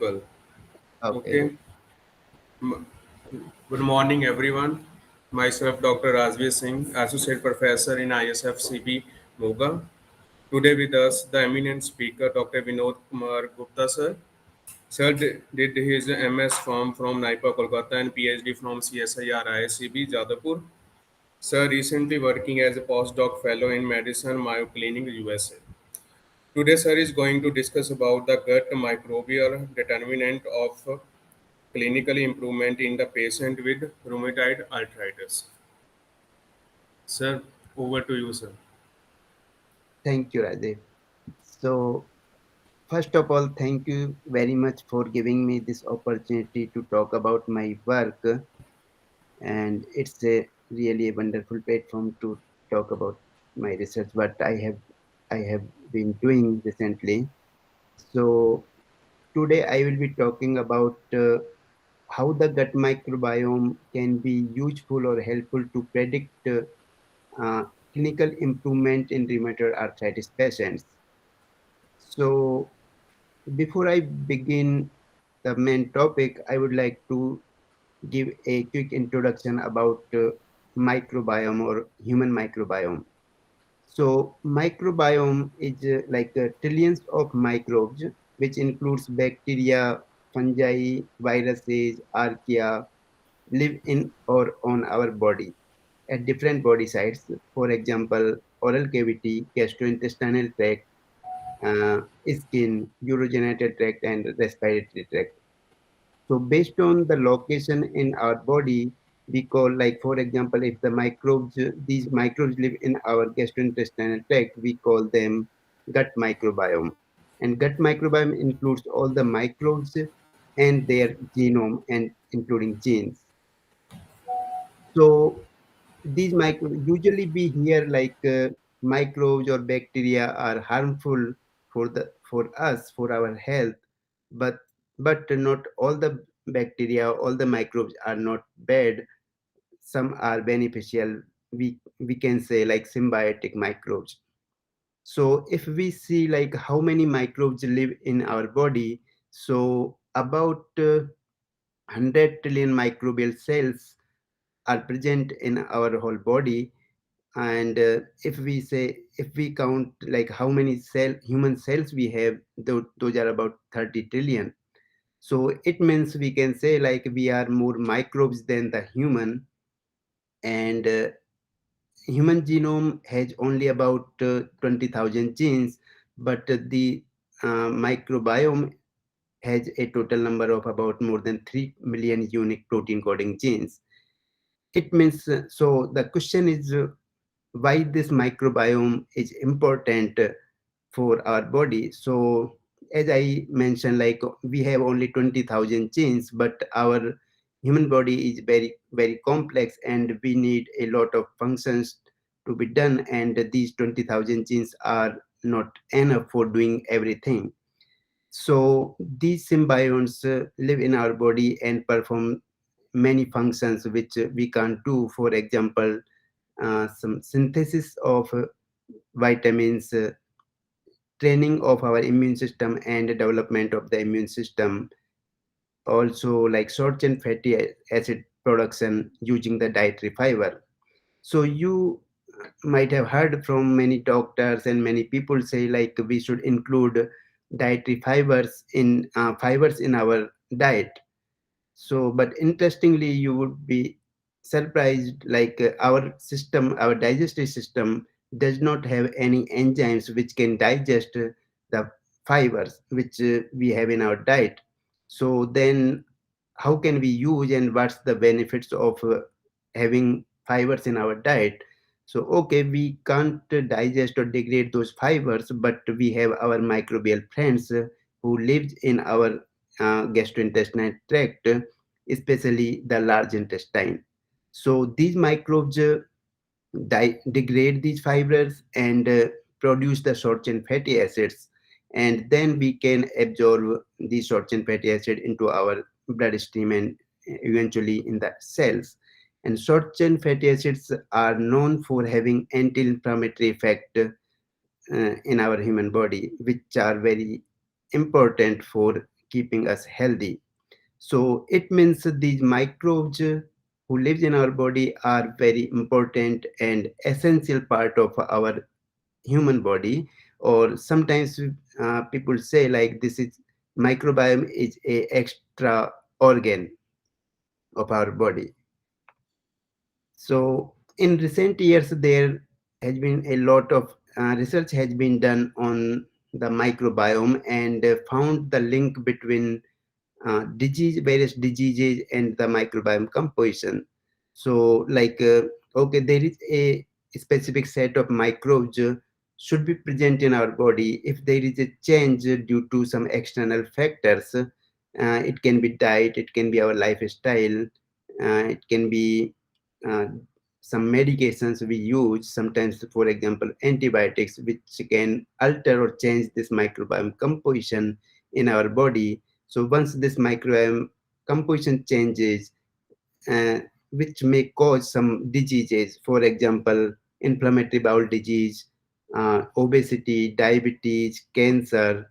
Well, Okay. okay. M- Good morning, everyone. Myself, Dr. Rajveer Singh, Associate Professor in ISFCP, Moga. Today with us, the eminent speaker, Dr. Vinod Kumar Gupta, sir. Sir did his MS from NIPA, Kolkata, and PhD from CSIR ISCB, Jadavpur. Sir recently working as a postdoc fellow in medicine, Mayo Clinic, USA. Today, sir is going to discuss about the gut microbial determinant of clinical improvement in the patient with rheumatoid arthritis. Sir, over to you, sir. Thank you, Rajiv. So, first of all, thank you very much for giving me this opportunity to talk about my work. And it's a really a wonderful platform to talk about my research, what I have been doing recently. So, today I will be talking about how the gut microbiome can be useful or helpful to predict uh, clinical improvement in rheumatoid arthritis patients. So, before I begin the main topic, I would like to give a quick introduction about microbiome or human microbiome. So, microbiome is trillions of microbes, which includes bacteria, fungi, viruses, archaea, live in or on our body at different body sites. For example, oral cavity, gastrointestinal tract, skin, urogenital tract, and respiratory tract. So based on the location in our body, we call, like, for example, if these microbes live in our gastrointestinal tract, we call them gut microbiome. And gut microbiome includes all the microbes and their genome and including genes. So these usually we hear microbes or bacteria are harmful for us, for our health, but not all the bacteria, all the microbes are not bad. Some are beneficial. We can say like symbiotic microbes. So if we see like how many microbes live in our body, so about 100 trillion microbial cells are present in our whole body. And if we count like how many human cells we have, those are about 30 trillion. So it means we can say like we are more microbes than the human. And human genome has only about 20,000 genes, but the microbiome has a total number of about more than 3 million unique protein coding genes. It means, so the question is, why this microbiome is important for our body. So as I mentioned, like we have only 20,000 genes, but our human body is very, very complex and we need a lot of functions to be done. And these 20,000 genes are not enough for doing everything. So these symbionts live in our body and perform many functions which we can't do. For example, some synthesis of vitamins, training of our immune system and development of the immune system, also like short chain fatty acid production using the dietary fiber. So you might have heard from many doctors and many people say like we should include dietary fibers in our diet. So, but interestingly, you would be surprised like our digestive system does not have any enzymes which can digest the fibers which we have in our diet. So then how can we use and what's the benefits of having fibers in our diet? So okay, we can't digest or degrade those fibers, but we have our microbial friends who lives in our gastrointestinal tract, especially the large intestine. So these microbes degrade these fibers and produce the short chain fatty acids, and then we can absorb these short chain fatty acid into our bloodstream and eventually in the cells. And short chain fatty acids are known for having anti-inflammatory effect in our human body, which are very important for keeping us healthy. So it means these microbes who lives in our body are very important and essential part of our human body. Or sometimes people say like this is microbiome is a extra organ of our body. So in recent years, there has been a lot of research has been done on the microbiome and found the link between various diseases and the microbiome composition. So like, okay, there is a specific set of microbes should be present in our body. If there is a change due to some external factors, it can be diet, it can be our lifestyle, it can be uh, some medications we use, sometimes, for example, antibiotics, which can alter or change this microbiome composition in our body. So once this microbiome composition changes, uh, which may cause some diseases, for example, inflammatory bowel disease, obesity, diabetes, cancer,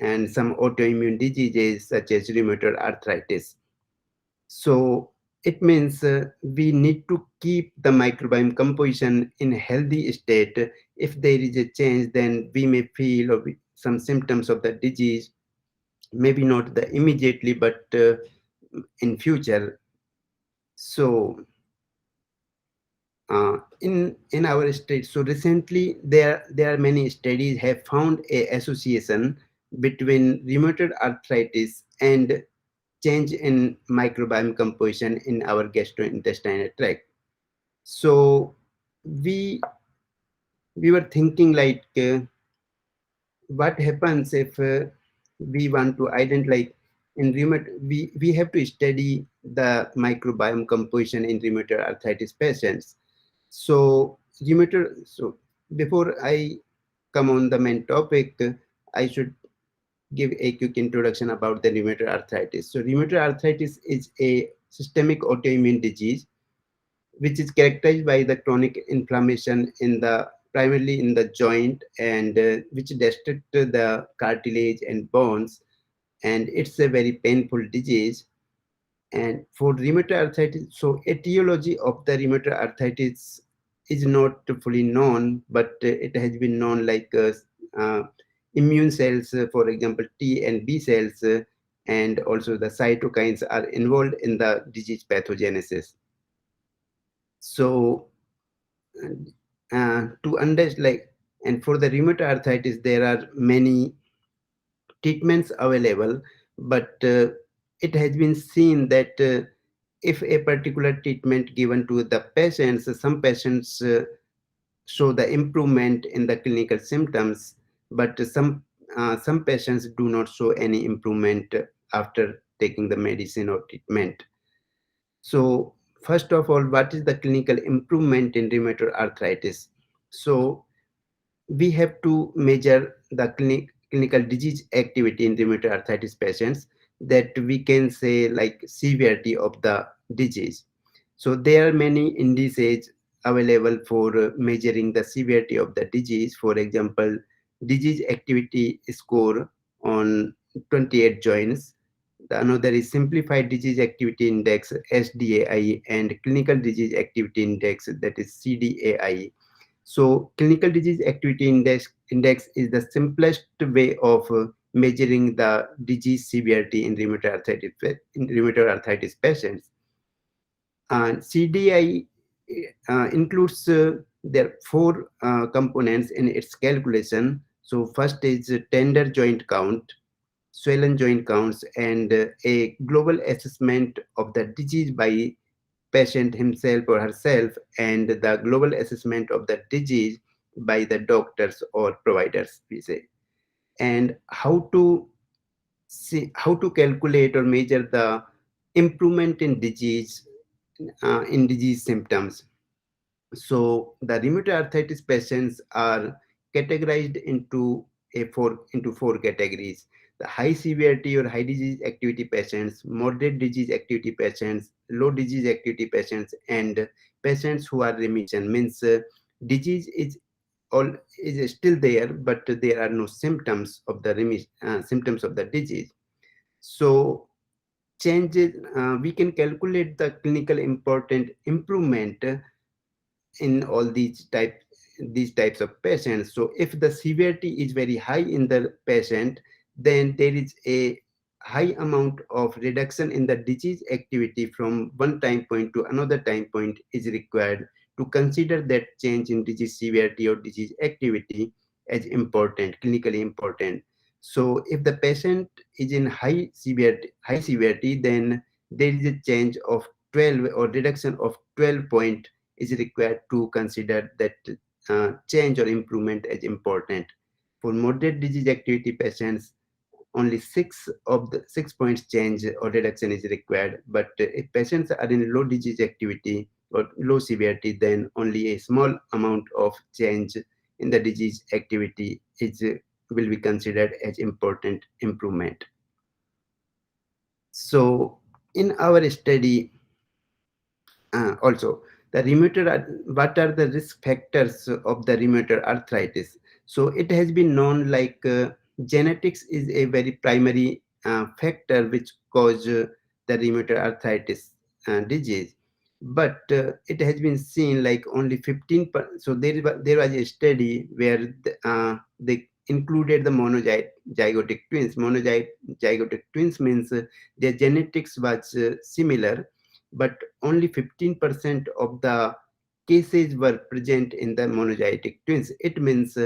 and some autoimmune diseases such as rheumatoid arthritis. So it means we need to keep the microbiome composition in healthy state. If there is a change, then we may feel some symptoms of the disease, maybe not the immediately, but in future. So in our state, so recently there are many studies have found a association between rheumatoid arthritis and change in microbiome composition in our gastrointestinal tract. So we we were thinking like, what happens if we want to identify, like, in rheumatoid, we have to study the microbiome composition in rheumatoid arthritis patients. So rheumatoid, so before I come on the main topic, I should give a quick introduction about the rheumatoid arthritis. So rheumatoid arthritis is a systemic autoimmune disease which is characterized by the chronic inflammation in the primarily in the joint, and which destruct the cartilage and bones, and it's a very painful disease. And for rheumatoid arthritis, so etiology of the rheumatoid arthritis is not fully known, but it has been known like uh, immune cells, for example, T and B cells, and also the cytokines are involved in the disease pathogenesis. So to understand, like, and for the rheumatoid arthritis, there are many treatments available, but it has been seen that if a particular treatment given to the patients, some patients show the improvement in the clinical symptoms, but some patients do not show any improvement after taking the medicine or treatment. So first of all, what is the clinical improvement in rheumatoid arthritis? So we have to measure the clinical disease activity in rheumatoid arthritis patients, that we can say like severity of the disease. So there are many indices available for measuring the severity of the disease. For example, disease activity score on 28 joints. The another is simplified disease activity index, SDAI, and clinical disease activity index, that is CDAI. So clinical disease activity index is the simplest way of measuring the disease severity in rheumatoid arthritis patients. And CDI includes there are four components in its calculation. So first is tender joint count, swollen joint counts, and a global assessment of the disease by patient himself or herself, and the global assessment of the disease by the doctors or providers, we say. And how to calculate or measure the improvement in disease symptoms. So the rheumatoid arthritis patients are categorized into four categories: the high severity or high disease activity patients, moderate disease activity patients, low disease activity patients, and patients who are remission. Means disease all is still there, but there are no symptoms of the symptoms of the disease. So changes, we can calculate the clinical important improvement in all these types of patients. So if the severity is very high in the patient, then there is a high amount of reduction in the disease activity from one time point to another time point is required to consider that change in disease severity or disease activity as important, clinically important. So if the patient is in high severity, then there is a change of 12 or reduction of 12 point is required to consider that change or improvement as important. For moderate disease activity patients, only 6 points change or reduction is required. But if patients are in low disease activity or low severity, then only a small amount of change in the disease activity is will be considered as important improvement. So in our study, also, the what are the risk factors of the rheumatoid arthritis? So it has been known like genetics is a very primary factor which cause the rheumatoid arthritis disease. But it has been seen like only 15. So there was a study where they included the monozygotic twins. Monozygotic twins means their genetics was similar, but only 15% of the cases were present in the monozygotic twins. It means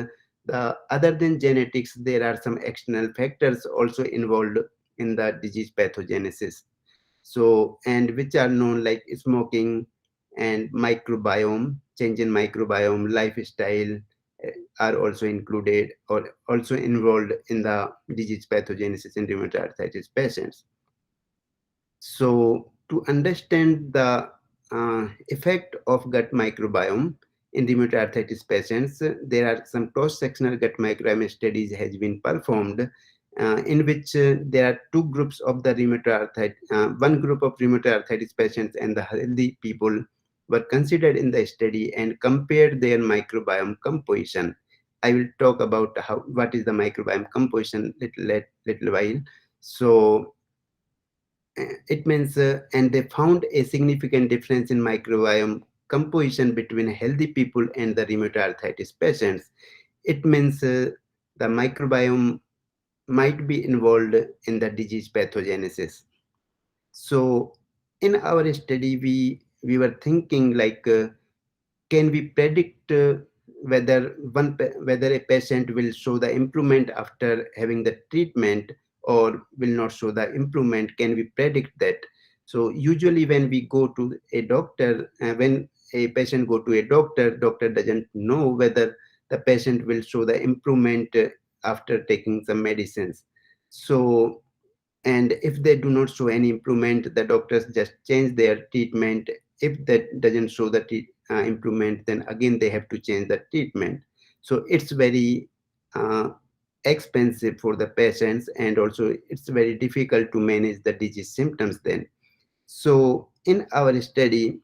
other than genetics, there are some external factors also involved in the disease pathogenesis. So, and which are known like smoking and microbiome, change in microbiome, lifestyle are also included or also involved in the disease pathogenesis in rheumatoid arthritis patients. So, to understand the effect of gut microbiome in rheumatoid arthritis patients, there are some cross-sectional gut microbiome studies has been performed in which there are two groups of the rheumatoid arthritis. One group of rheumatoid arthritis patients and the healthy people were considered in the study and compared their microbiome composition. I will talk about what is the microbiome composition little while. So it means, and they found a significant difference in microbiome composition between healthy people and the rheumatoid arthritis patients. It means the microbiome might be involved in the disease pathogenesis. So, in our study, we were thinking like, can we predict whether a patient will show the improvement after having the treatment or will not show the improvement? Can we predict that? So usually when we go to a doctor, when a patient go to a doctor doesn't know whether the patient will show the improvement after taking some medicines. So, and if they do not show any improvement, the doctors just change their treatment. If that doesn't show the improvement, then again they have to change the treatment. So it's very uh, expensive for the patients, and also it's very difficult to manage the disease symptoms then. So in our study,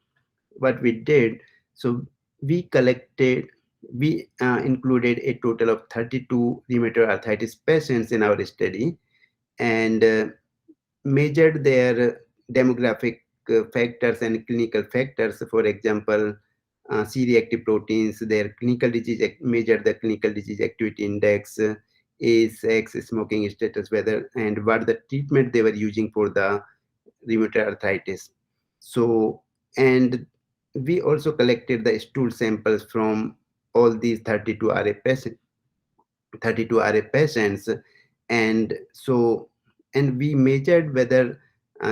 what we did, so we collected, we included a total of 32 rheumatoid arthritis patients in our study, and measured their demographic factors and clinical factors. For example, C-reactive proteins, their clinical disease, measured the clinical disease activity index, age, sex, smoking status, whether, and what the treatment they were using for the rheumatoid arthritis. So, and we also collected the stool samples from all these 32 RA patients. And so, and we measured whether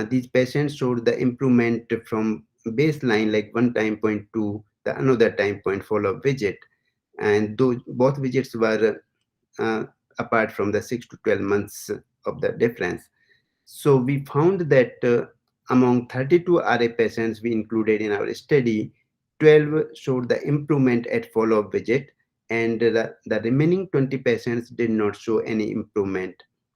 these patients showed the improvement from baseline, like one time point to the another time point follow-up visit. And those both visits were uh, apart from the 6 to 12 months of the difference. So we found that among 32 RA patients we included in our study, 12 showed the improvement at follow-up visit, and the remaining 20 patients did not show any improvement.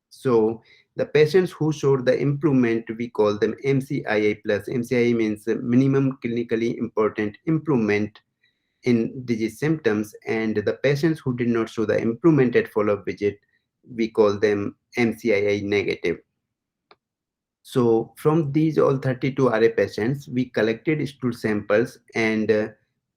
So the patients who showed the improvement, we call them MCIA plus. MCIA means minimum clinically important improvement in disease symptoms, and the patients who did not show the improvement at follow-up visit, we call them MCIA negative. So from these all 32 RA patients, we collected stool samples and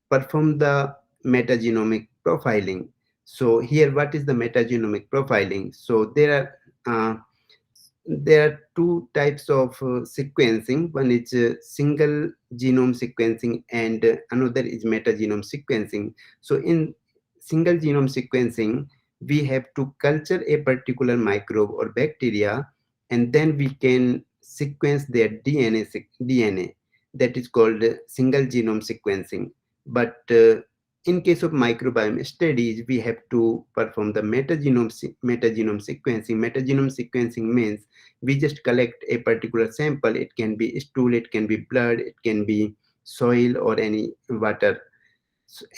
performed the metagenomic profiling. So here, what is the metagenomic profiling? So there are two types of sequencing. One is single genome sequencing, and another is metagenome sequencing. So in single genome sequencing, we have to culture a particular microbe or bacteria, and then we can sequence their DNA. That is called single genome sequencing. But in case of microbiome studies, we have to perform the metagenome sequencing. Metagenome sequencing means we just collect a particular sample. It can be stool, it can be blood, it can be soil or any water,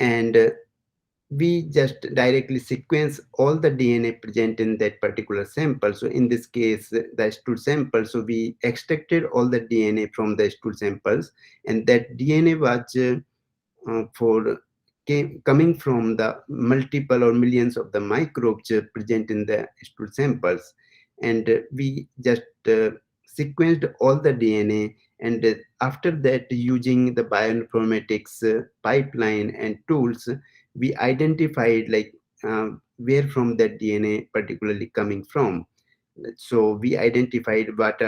and we just directly sequence all the DNA present in that particular sample. So in this case, the stool sample, so we extracted all the DNA from the stool samples, and that DNA was for coming from the multiple or millions of the microbes present in the stool samples. And we just sequenced all the DNA. And after that, using the bioinformatics pipeline and tools, we identified like where from that DNA particularly coming from. So we identified what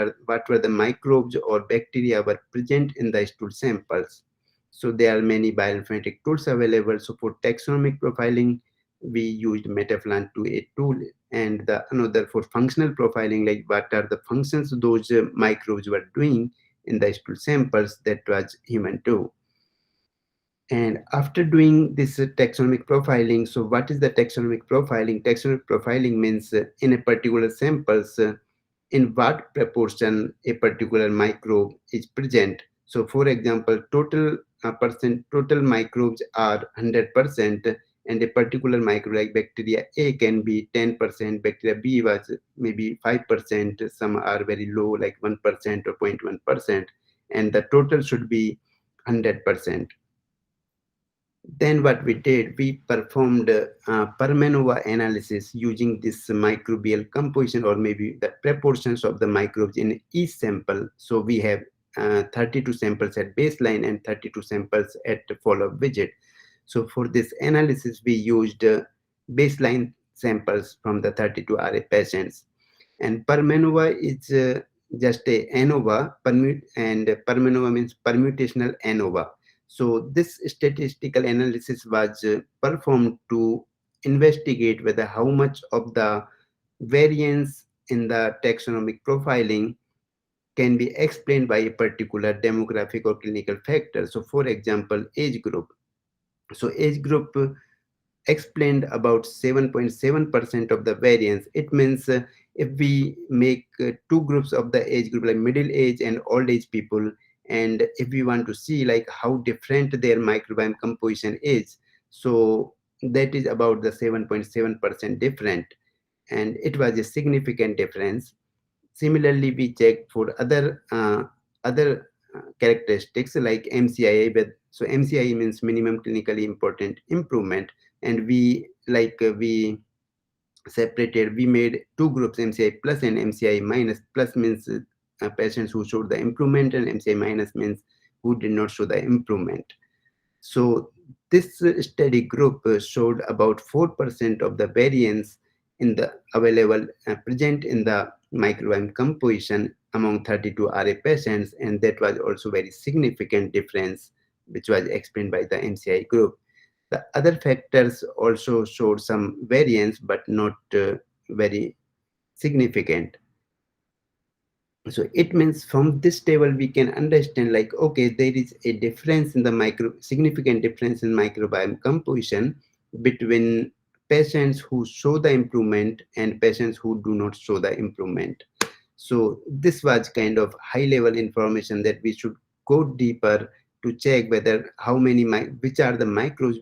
were the microbes or bacteria were present in the stool samples. So there are many bioinformatic tools available. So for taxonomic profiling, we used Metaflan 2A tool, and the another for functional profiling, like what are the functions those microbes were doing in the stool samples, that was human 2. And after doing this taxonomic profiling, so what is the taxonomic profiling? Taxonomic profiling means in a particular samples, in what proportion a particular microbe is present. So for example, total microbes are 100%, and a particular microbe like bacteria A can be 10%, bacteria B was maybe 5%, some are very low like 1% or 0.1%, and the total should be 100%. Then what we did, we performed Parmenova analysis using this microbial composition, or maybe the proportions of the microbes in each sample. So we have 32 samples at baseline and 32 samples at follow-up visit. So for this analysis, we used baseline samples from the 32 RA patients. And Parmenova is just a ANOVA, and Parmenova means permutational ANOVA. So this statistical analysis was performed to investigate whether how much of the variance in the taxonomic profiling can be explained by a particular demographic or clinical factor. So for example, age group. So age group explained about 7.7% of the variance. It means if we make two groups of the age group, like middle age and old age people, and if we want to see like how different their microbiome composition is, so that is about the 7.7% different, and it was a significant difference. Similarly, we checked for other characteristics like MCIA. But so MCIA means minimum clinically important improvement, and we separated. We made two groups, MCI plus and MCI minus. Plus means patients who showed the improvement, and MCI minus means who did not show the improvement. So this study group showed about 4% of the variance in the available present in the microbiome composition among 32 RA patients, and that was also very significant difference, which was explained by the MCI group. The other factors also showed some variance, but not very significant. So it means from this table we can understand like, okay, there is a difference in the significant difference in microbiome composition between patients who show the improvement and patients who do not show the improvement. So this was kind of high level information that we should go deeper to check whether which are the microbes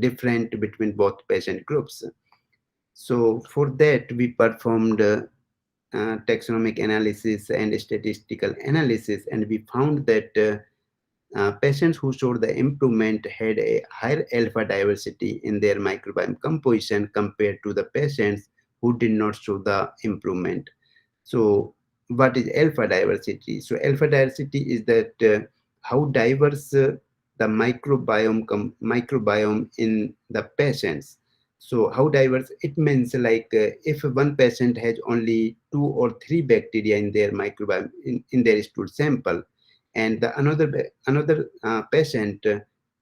different between both patient groups. So for that we performed taxonomic analysis and statistical analysis, and we found that patients who showed the improvement had a higher alpha diversity in their microbiome composition compared to the patients who did not show the improvement. So what is alpha diversity? So alpha diversity is that how diverse the microbiome in the patients. So how diverse it means, like if one patient has only 2 or 3 bacteria in their microbiome in their stool sample, and the another patient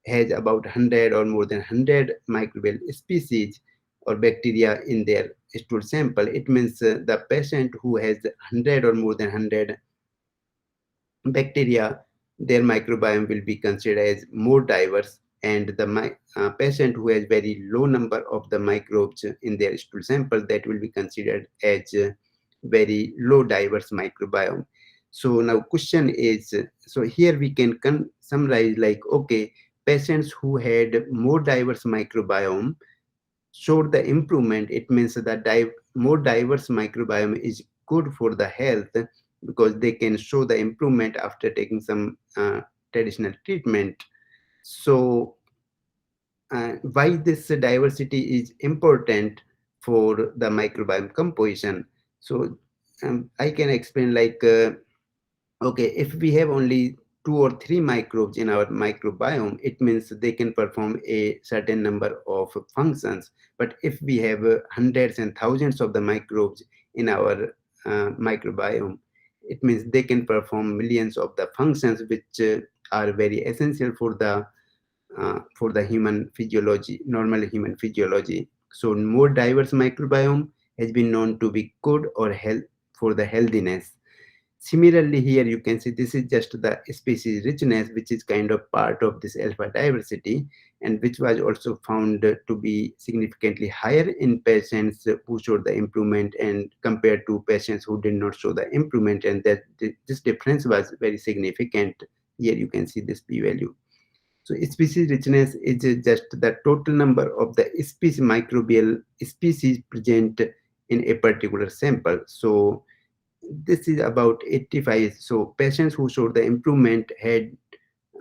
has about 100 or more than 100 microbial species or bacteria in their stool sample, it means the patient who has 100 or more than 100 bacteria, their microbiome will be considered as more diverse, and the patient who has very low number of the microbes in their stool sample, that will be considered as very low diverse microbiome. So now question is, so here we can summarize like, okay, patients who had more diverse microbiome showed the improvement. It means that more diverse microbiome is good for the health, because they can show the improvement after taking some traditional treatment. So why this diversity is important for the microbiome composition? So I can explain like, okay, if we have only 2 or 3 microbes in our microbiome, it means they can perform a certain number of functions. But if we have hundreds and thousands of the microbes in our microbiome, it means they can perform millions of the functions, which are very essential for the human physiology, normal human physiology. So more diverse microbiome has been known to be good or health for the healthiness. Similarly, here you can see this is just the species richness, which is kind of part of this alpha diversity, and which was also found to be significantly higher in patients who showed the improvement and compared to patients who did not show the improvement, and that this difference was very significant. Here you can see this p-value. So species richness is just the total number of the species microbial species present in a particular sample. So this is about 85. So patients who showed the improvement had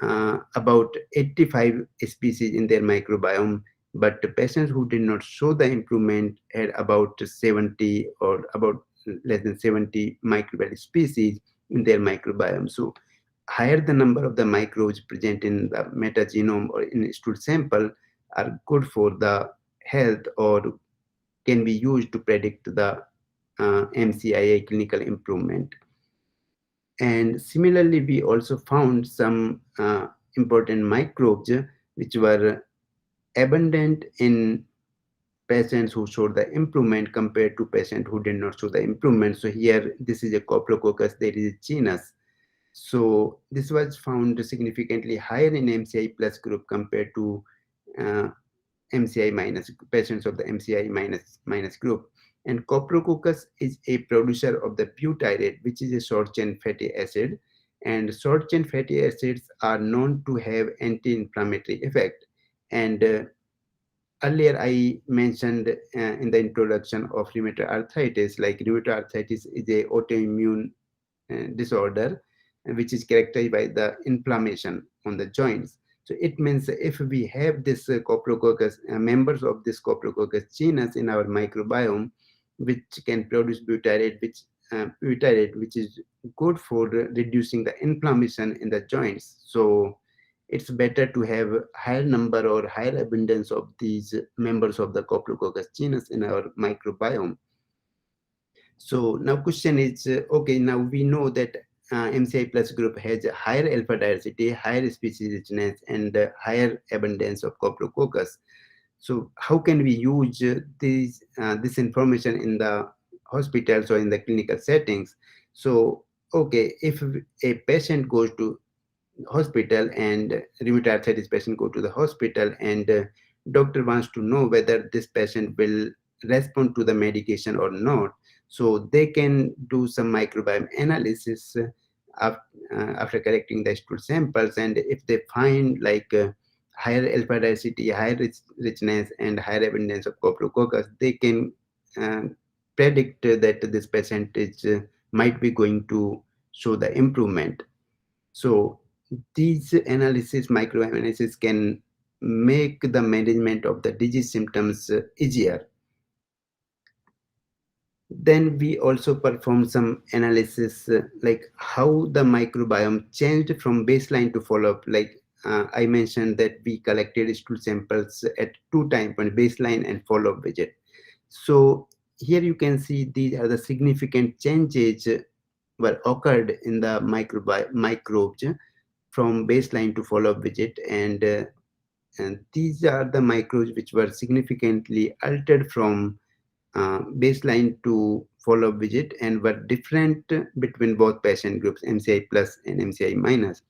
about 85 species in their microbiome, but the patients who did not show the improvement had about 70 or about less than 70 microbial species in their microbiome. So higher the number of the microbes present in the metagenome or in a stool sample are good for the health, or can be used to predict the MCIA clinical improvement. And similarly, we also found some important microbes which were abundant in patients who showed the improvement compared to patients who did not show the improvement. So here, this is a Coplococcus, there is a genus. So this was found significantly higher in MCI plus group compared to uh, MCI minus patients of the MCI minus group. And Coprococcus is a producer of the butyrate, which is a short chain fatty acid. And short chain fatty acids are known to have anti-inflammatory effect. And earlier I mentioned in the introduction of rheumatoid arthritis, like rheumatoid arthritis is a autoimmune disorder, which is characterized by the inflammation on the joints. So it means if we have this Coprococcus, members of this Coprococcus genus in our microbiome, which can produce butyrate, which is good for reducing the inflammation in the joints. So it's better to have higher number or higher abundance of these members of the Coprococcus genus in our microbiome. So now question is, okay, now we know that MCI plus group has a higher alpha diversity, higher species richness, and higher abundance of Coprococcus. So how can we use this information in the hospitals or in the clinical settings? So, okay, if a patient goes to hospital and rheumatoid arthritis patient go to the hospital, and doctor wants to know whether this patient will respond to the medication or not, so they can do some microbiome analysis after collecting the stool samples, and if they find like higher alpha density, higher richness, and higher abundance of Coprococcus, they can uh, predict that this patient is might be going to show the improvement. So these analysis, microbiome analysis, can make the management of the disease symptoms easier. Then we also performed some analysis like how the microbiome changed from baseline to follow-up. Like I mentioned that we collected stool samples at 2 time point, baseline and follow-up visit. So here you can see these are the significant changes were occurred in the microbes from baseline to follow-up visit, and these are the microbes which were significantly altered from baseline to follow-up visit and were different between both patient groups, MCI plus and MCI minus.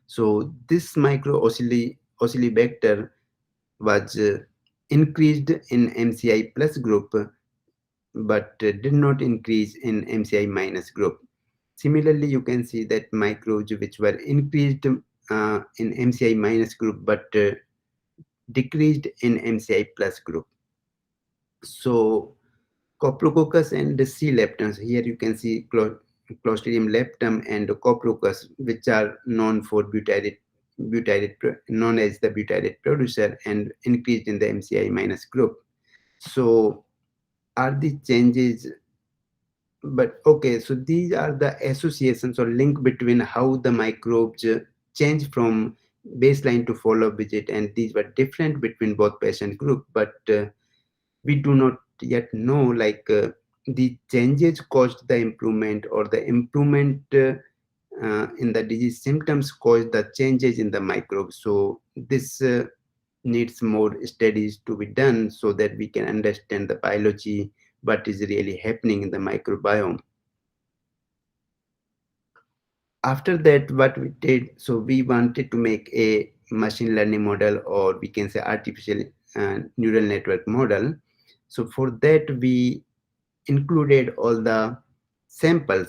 So this Osilibacter was increased in MCI plus group, but did not increase in MCI minus group. Similarly, you can see that microbes which were increased in MCI minus group but decreased in MCI plus group. So Coprococcus and the C. leptans. Here you can see Clostridium leptum and Coprococcus, which are known for known as the butyrate producer and increased in the MCI minus group. So are the changes, but okay, so these are the associations or link between how the microbes change from baseline to follow-up visit, and these were different between both patient group, but we do not yet know like the changes caused the improvement or the improvement in the disease symptoms caused the changes in the microbes. So this needs more studies to be done so that we can understand the biology, what is really happening in the microbiome. After that, what we did, so we wanted to make a machine learning model, or we can say artificial neural network model. So for that, we included all the 32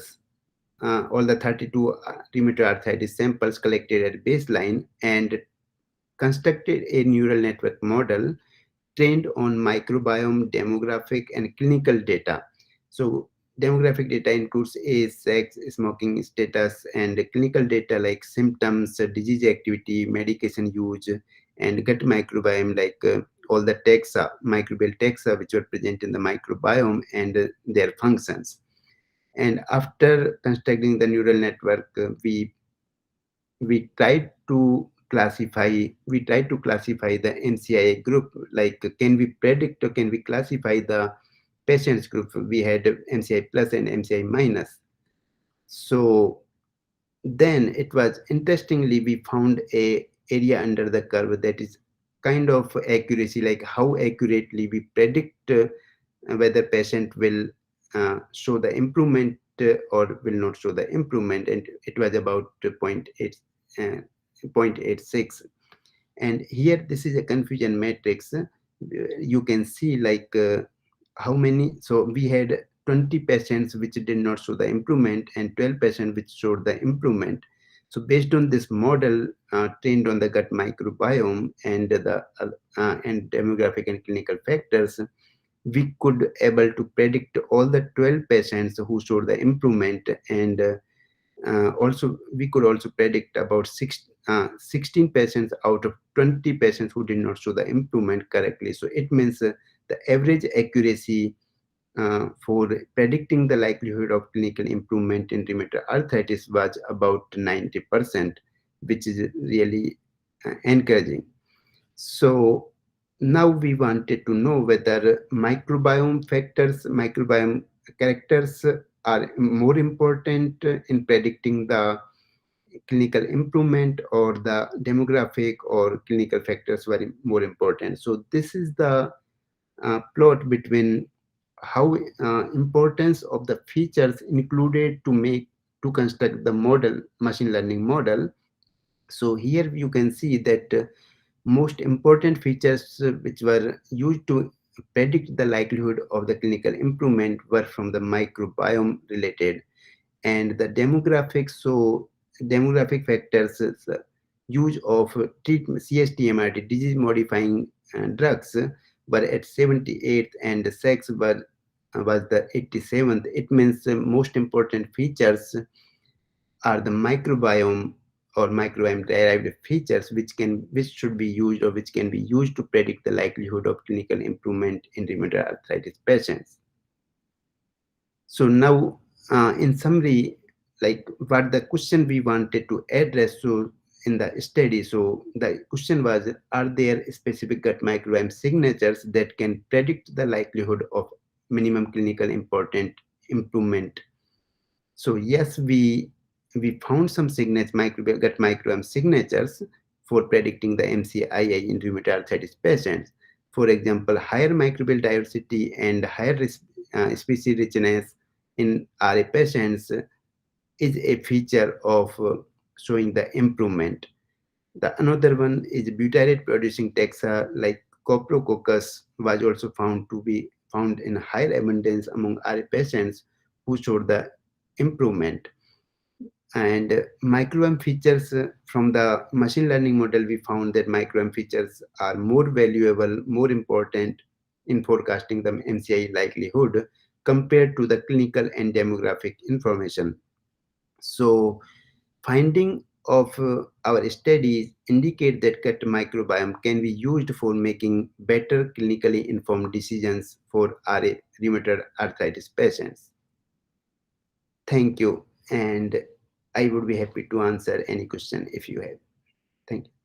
rheumatoid arthritis samples collected at baseline, and constructed a neural network model trained on microbiome, demographic, and clinical data. So demographic data includes age, sex, smoking status, and clinical data like symptoms, disease activity, medication use, and gut microbiome like all the taxa, microbial taxa, which were present in the microbiome and their functions. And after constructing the neural network, we tried to classify the MCI group, like can we predict or can we classify the patients group. We had MCI plus and MCI minus. So then it was interestingly we found a area under the curve that is kind of accuracy, like how accurately we predict whether patient will show the improvement or will not show the improvement, and it was about 0.8 uh, 0.86. And here this is a confusion matrix. You can see like how many, so we had 20 patients which did not show the improvement and 12 patients which showed the improvement. So based on this model trained on the gut microbiome and the and demographic and clinical factors, we could able to predict all the 12 patients who showed the improvement, and also we could also predict about 16 patients out of 20 patients who did not show the improvement correctly. So it means the average accuracy for predicting the likelihood of clinical improvement in rheumatoid arthritis was about 90%, which is really encouraging. So now we wanted to know whether microbiome characters are more important in predicting the clinical improvement, or the demographic or clinical factors were more important. So this is the plot between how importance of the features included to construct the model, machine learning model. So here you can see that most important features which were used to predict the likelihood of the clinical improvement were from the microbiome related, and the demographics. So demographic factors is, use of treatment CSTMRT, disease modifying drugs, were at 78th, and the sex was the 87th. It means the most important features are the microbiome or microbiome derived features which should be used or which can be used to predict the likelihood of clinical improvement in rheumatoid arthritis patients. So now, in summary, like what the question we wanted to address, so in the study, so the question was, are there specific gut microbiome signatures that can predict the likelihood of minimum clinical important improvement? So yes, we found some signatures, microbial gut microbiome signatures for predicting the MCII in rheumatoid arthritis patients. For example, higher microbial diversity and higher species richness in RA patients is a feature of showing the improvement. The another one is butyrate producing taxa like Coprococcus was also found to be found in higher abundance among RA patients who showed the improvement. And microbiome features from the machine learning model, we found that microbiome features are more valuable, more important in forecasting the MCI likelihood compared to the clinical and demographic information. So finding of our studies indicate that gut microbiome can be used for making better clinically informed decisions for RA rheumatoid arthritis patients. Thank you, and I would be happy to answer any question if you have. Thank you.